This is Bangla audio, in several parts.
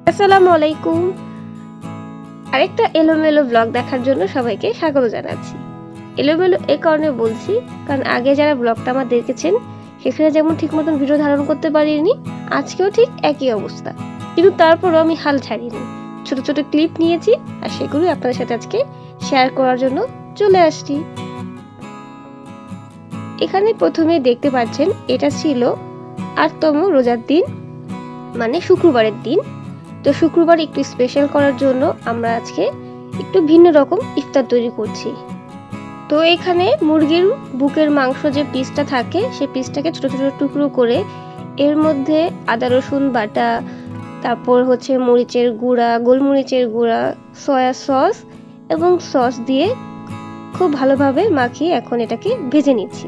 আসসালামু আলাইকুম। আরেকটা এলোমেলো ব্লগ দেখার জন্য সবাইকে স্বাগত জানাচ্ছি। এলোমেলো এই কারণে বলছি, কারণ আগে যারা ব্লগটা আমার দেখেছেন সেখানে যেমন ঠিক মতন ভিডিও ধারণ করতে পারিনি, আজকেও ঠিক একই অবস্থা। কিন্তু তারপরও আমি হাল ছাড়িনি, ছোট ছোট ক্লিপ নিয়েছি আর সেগুলো আপনাদের সাথে আজকে শেয়ার করার জন্য চলে আসছি। এখানে প্রথমে দেখতে পাচ্ছেন এটা ছিল 8তম রোজার দিন, মানে শুক্রবারের দিন। তো শুক্রবার একটু স্পেশাল করার জন্য আমরা আজকে একটু ভিন্ন রকম ইফতার তৈরি করছি। তো এখানে মুরগির বুকের মাংস যে পিসটা থাকে সেই পিসটাকে ছোট ছোট টুকরো করে এর মধ্যে আদা রসুন বাটা, তারপর হচ্ছে মরিচের গুঁড়া, গোলমরিচের গুঁড়া, সয়া সস এবং সস দিয়ে খুব ভালোভাবে মাখিয়ে এখন এটাকে ভেজে নিচ্ছি।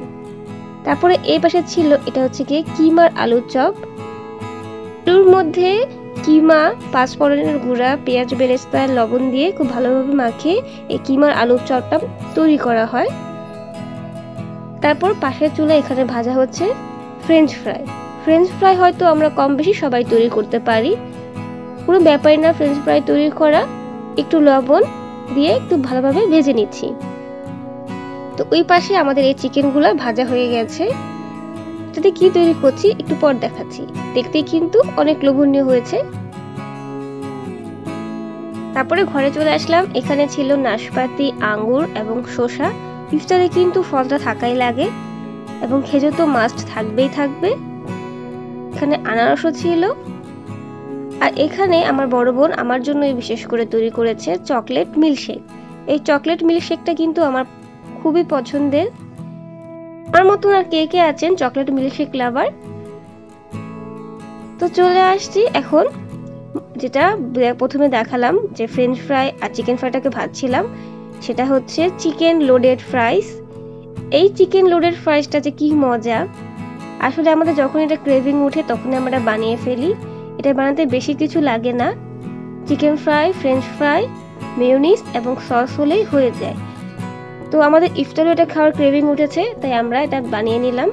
তারপরে এই পাশে ছিল এটা হচ্ছে গিয়ে কিমার আলুর চপ। এর মধ্যে কিমা, পাঁচফোড়নের গুঁড়া, পেঁয়াজ বেরেস্তা, লবণ দিয়ে খুব ভালোভাবে মাখিয়ে এই কিমার আলুর চপটা তৈরি করা হয়। তারপর পাশের চুলা এখানে ভাজা হচ্ছে ফ্রেঞ্চ ফ্রাই। ফ্রেঞ্চ ফ্রাই হয়তো আমরা কম বেশি সবাই তৈরি করতে পারি, কোনো ব্যাপারই না ফ্রেঞ্চ ফ্রাই তৈরি করা। একটু লবণ দিয়ে একটু ভালোভাবে ভেজে নিচ্ছি। তো ওই পাশে আমাদের এই চিকেনগুলো ভাজা হয়ে গেছে। যদি কি তৈরি করছি একটু পর দেখাচ্ছি, দেখতে কিন্তু অনেক লোভনীয় হয়েছে। তারপরে ঘরে চলে আসলাম। এখানে ছিল নাশপাতি, আঙ্গুর এবং শসা। ইফতারে কিন্তু ফলটা থাকাই লাগে এবং খেজুর তো মাস্ট থাকবেই থাকবে। এখানে আনারসও ছিল। আর এখানে আমার বড় বোন আমার জন্য বিশেষ করে তৈরি করেছে চকলেট মিল্কশেক। এই চকলেট মিল্কশেকটা কিন্তু আমার খুবই পছন্দের। আমার মতন আর কে কে আছেন চকলেট মিল্কশেক লাভার? তো চলে আসছি এখন, যেটা প্রথমে দেখালাম যে ফ্রেঞ্চ ফ্রাই আর চিকেন ফ্রাইটাকে ভাজছিলাম, সেটা হচ্ছে চিকেন লোডেড ফ্রাইস। এই চিকেন লোডেড ফ্রাইসটা যে কি মজা! আসলে আমাদের যখন এটা ক্রেভিং উঠে তখন আমরা বানিয়ে ফেলি। এটা বানাতে বেশি কিছু লাগে না, chicken fry, French fry, mayonnaise এবং সস হলেই হয়ে যায়। তো আমাদের ইফতারে এটা খাওয়ার ক্রেভিং উঠেছে, তাই আমরা এটা বানিয়ে নিলাম।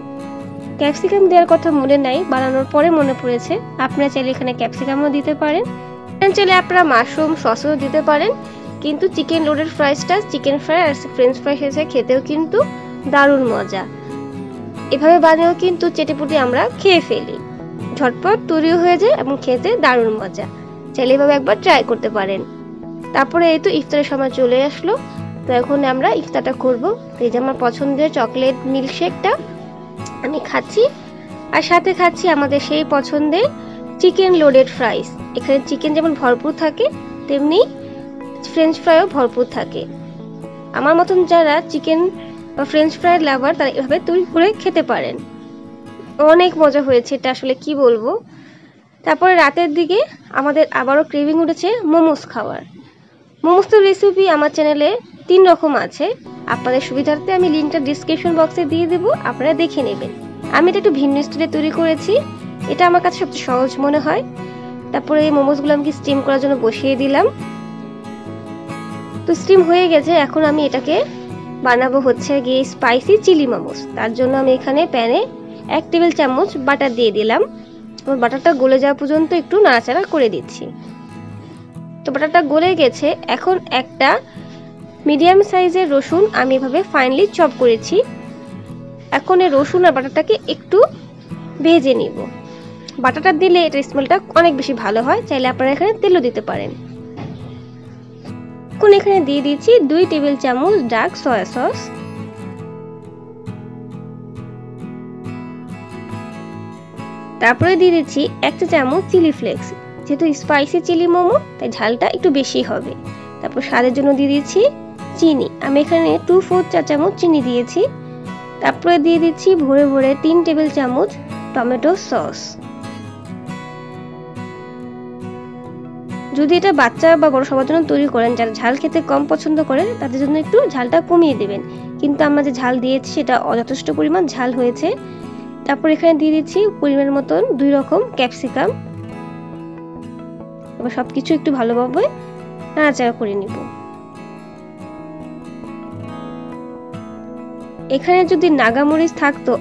ক্যাপসিকাম দেওয়ার কথা মনে নাই, বানানোর পরে মনে পড়েছে। আপনারা চাইলে এখানে ক্যাপসিকামও দিতে পারেন, চাইলে আপনারা মাশরুম সসও দিতে পারেন। কিন্তু চিকেন লোডেড ফ্রাইসটা চিকেন ফ্রাই আর ফ্রেঞ্চ ফ্রাই সাথে খেতেও কিন্তু দারুণ মজা। এভাবে বানিয়েও কিন্তু চেটেপুটি আমরা খেয়ে ফেলি, ঝটপট তৈরিও হয়ে যায় এবং খেতে দারুণ মজা। চাইলে এভাবে একবার ট্রাই করতে পারেন। তারপরে এই তো ইফতারের সময় চলে আসলো। তো এখন আমরা ইফতারটা করবো। এই যে আমার পছন্দের চকলেট মিল্কশেকটা আমি খাচ্ছি, আর সাথে খাচ্ছি আমাদের সেই পছন্দের চিকেন লোডেড ফ্রাইস। এখানে চিকেন যেমন ভরপুর থাকে তেমনি ফ্রেঞ্চ ফ্রাইও ভরপুর থাকে। আমার মতন যারা চিকেন বা ফ্রেঞ্চ ফ্রাই লাভার তারা এভাবে তৈরি করে খেতে পারেন। অনেক মজা হয়েছে, এটা আসলে কি বলবো। তারপরে রাতের দিকে আমাদের আবারও ক্রেভিং উঠেছে মোমোস খাওয়ার। মোমোসের রেসিপি আমার চ্যানেলে 3 রকম আছে। আপনাদের সুবিধার্থে আমি লিঙ্কটা ডিসক্রিপশন বক্সে দিয়ে দেবো, আপনারা দেখে নেবেন। আমি এটা একটু ভিন্ন স্টাইলে তৈরি করেছি, এটা আমার কাছে সবচেয়ে সহজ মনে হয়। তারপরে এই মোমোসগুলো আমি স্টিম করার জন্য বসিয়ে দিলাম। তো স্টিম হয়ে গেছে, এখন আমি এটাকে বানাবো হচ্ছে গিয়ে স্পাইসি চিলি মোমোস। তার জন্য আমি এখানে প্যানে 1 টেবিল চামচ বাটার দিয়ে দিলাম। বাটারটা গলে যাওয়া পর্যন্ত একটু নাড়াচাড়া করে দিচ্ছি। তো বাটারটা গলে গেছে। এখন একটা মিডিয়াম সাইজের রসুন আমি এভাবে ফাইনলি চপ করেছি। এখন এই রসুন আর বাটারটাকে একটু ভেজে নিব। বাটারটা দিলে এটার স্মেলটা অনেক বেশি ভালো হয়, চাইলে আপনারা এখানে তেলও দিতে পারেন। এখন এখানে দিয়ে দিচ্ছি 2 টেবিল চামচ ডার্ক সয়া সস, তারপরে দিয়ে দিচ্ছি 1 চা চামচ চিলি ফ্লেক্স। যেহেতু স্পাইসি চিলি মোমো তাই ঝালটা একটু বেশি হবে। তারপর স্বাদের জন্য দিয়ে দিচ্ছি চিনি, আমি এখানে 2/4 চা চামচ চিনি দিয়েছি। তারপরে দিয়ে দিচ্ছি ভরে ভরে 3 টেবিল চামচ টমেটো সস। যদি এটা বাচ্চা বা বড় সবার জন্য তৈরি করেন, যারা ঝাল খেতে কম পছন্দ করেন তাদের জন্য একটু ঝালটা কমিয়ে দেবেন, কিন্তু আমরা যে ঝাল দিয়েছি সেটা যথেষ্ট পরিমাণ ঝাল হয়েছে। তারপর এখানে দিয়ে দিচ্ছি পরিমাণ মতন 2 রকম ক্যাপসিকাম। এবার সবকিছু একটু ভালোভাবে নাড়াচাড়া করে নিব। এখানে যদি নাগামরিচ থাকতো,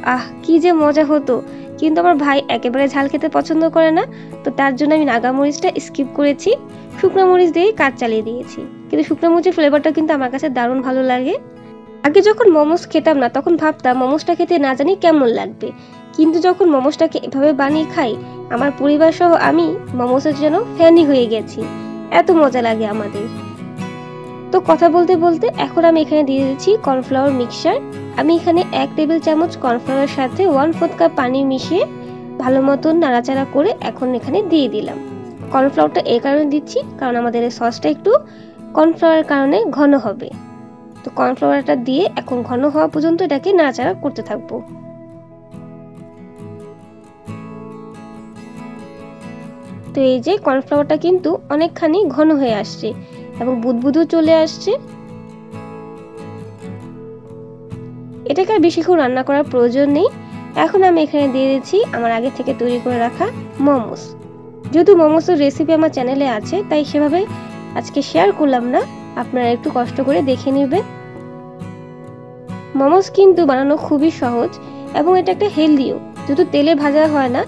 কি যে মজা হতো! কিন্তু আমার ভাই একেবারে ঝাল খেতে পছন্দ করে না, তো তার জন্য আমি নাগা মরিচটা স্কিপ করেছি, শুকনো মরিচ দিয়ে কাজ চালিয়ে দিয়েছি। কিন্তু শুকনো মরিচের ফ্লেভারটা কিন্তু আমার কাছে দারুণ ভালো লাগে। আগে যখন মোমোস খেতাম না তখন ভাবতাম মোমোসটা খেতে না জানি কেমন লাগবে, কিন্তু যখন মোমোসটাকে এভাবে বানিয়ে খাই, আমার পরিবার সহ আমি মোমোসের জন্য ফ্যানই হয়ে গেছি, এত মজা লাগে আমাদের। তো কথা বলতে বলতে এখন আমি এখানে দিয়ে দিচ্ছি কর্নফ্লাওয়ার মিক্সচার। আমি এখানে 1 টেবিল চামচ কর্নফ্লাওয়ারের সাথে 1/4 কাপ পানি মিশিয়ে ভালো মতন নাড়াচাড়া করে এখন এখানে দিয়ে দিলাম। কর্নফ্লাওয়ারটা এই কারণে দিচ্ছি কারণ আমাদের এই সসটা একটু কর্নফ্লাওয়ারের কারণে ঘন হবে। তো কর্নফ্লাওয়ারটা দিয়ে এখন ঘন হওয়া পর্যন্ত এটাকে নাড়াচাড়া করতে থাকবো। তো এই যে কর্নফ্লাওয়ারটা কিন্তু অনেকখানি ঘন হয়ে আসছে এবং বুদবুদও চলে আসছে। এটাকে আর বেশিক্ষণ রান্না করার প্রয়োজন নেই। এখন আমি এখানে দিয়ে দিচ্ছি আমার আগে থেকে তৈরি করে রাখা মোমোস। যেহেতু মোমোসের রেসিপি আমার চ্যানেলে আছে তাই সেভাবে আজকে শেয়ার করলাম না, আপনারা একটু কষ্ট করে দেখে নেবেন। মোমোস কিন্তু বানানো খুবই সহজ এবং এটা একটা হেলদিও, যেহেতু তেলে ভাজা হয় না,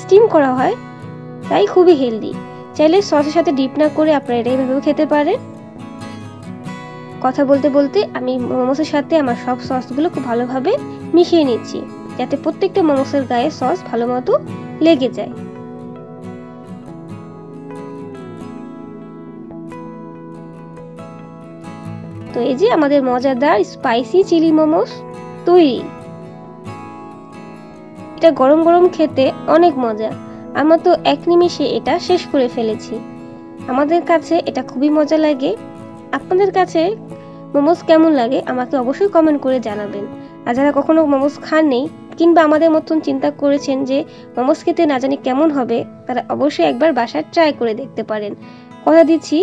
স্টিম করা হয়, তাই খুবই হেলদি। চাইলে সসের সাথে ডিপ না করে আপনারা এটা এইভাবেও খেতে পারেন। কথা বলতে বলতে আমি মোমোসের সাথে আমার সব সসগুলো খুব ভালোভাবে মিশিয়ে নিচ্ছি, যাতে প্রত্যেকটা মোমোসের গায়ে সস ভালো মতো লেগে যায়। তো এই যে আমাদের মজাদার স্পাইসি চিলি মোমোস তৈরি। এটা গরম গরম খেতে অনেক মজা, আমরা তো 1 নিমেষে এটা শেষ করে ফেলেছি। আমাদের কাছে এটা খুবই মজা লাগে। আপনাদের কাছে মোমোস কেমন লাগে আমাকে অবশ্যই কমেন্ট করে জানাবেন। আর যারা কখনো মোমোস খাননি কিংবা আমাদের মতন চিন্তা করেছেন যে মোমোস খেতে না জানি কেমন হবে, তারা অবশ্যই একবার বাসায় ট্রাই করে দেখতে পারেন। কথা দিচ্ছি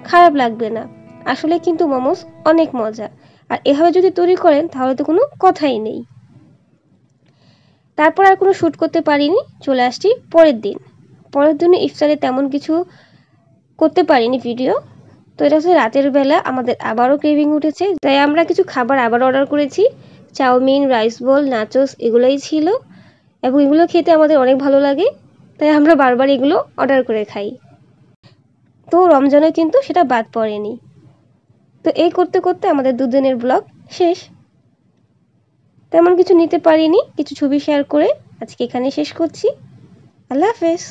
খারাপ লাগবে না। আসলে কিন্তু মোমোস অনেক মজা, আর এভাবে যদি তৈরি করেন তাহলে তো কোনো কথাই নেই। তারপর আর কোনো শ্যুট করতে পারিনি, চলে আসছি পরের দিন ইফতারে তেমন কিছু করতে পারিনি ভিডিও। তো এটা হচ্ছে রাতের বেলা আমাদের আবারও ক্রেভিং উঠেছে, তাই আমরা কিছু খাবার আবার অর্ডার করেছি। চাউমিন, রাইস বল, নাচোস এগুলোই ছিল এবং এগুলো খেতে আমাদের অনেক ভালো লাগে, তাই আমরা বারবার এগুলো অর্ডার করে খাই। তো রমজানে কিন্তু সেটা বাদ পড়েনি। তো এই করতে করতে আমাদের 2 দিনের ব্লগ শেষ। তেমন কিছু নিতে পারিনি, কিছু ছবি শেয়ার করে আজকে এখানে শেষ করছি। আল্লাহ হাফেজ।